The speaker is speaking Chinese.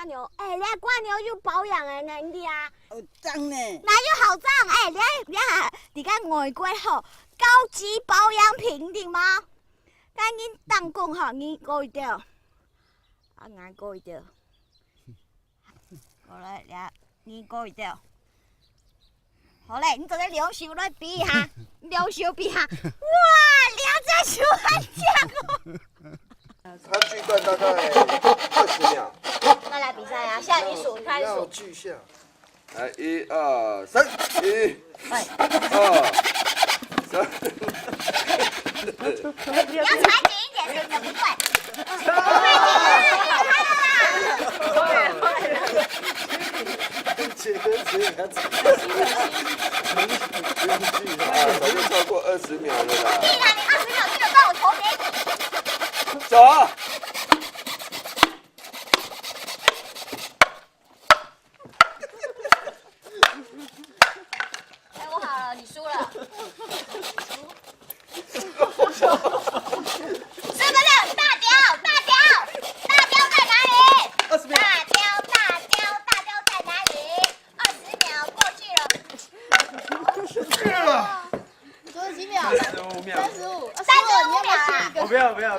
挂牛，哎，你挂牛要保养的呢，你啊。脏呢。哪有好脏？哎，你看外国吼高级保养品的吗？赶紧当讲吼，你过一条，啊，俺过一条，过来俩，你过一条。好嘞，你做个两手来比一下，两手比一下，哇，两只手很强哦。它锯断大概20秒。那来比赛啊！现在你数，你开始要数。锯下。来，1、2、3，1、2、3。你要踩紧一点，是你的不对。太紧了，切跟切，你看这个早就超过20秒了啦。屁啦！你20秒就有到我头顶。走啊！哎，我好了，你输了。是不是大雕？大雕在哪里？20秒。大雕在哪里？20秒过去了。去了。说了几秒35秒。 35，35秒啊！我不要。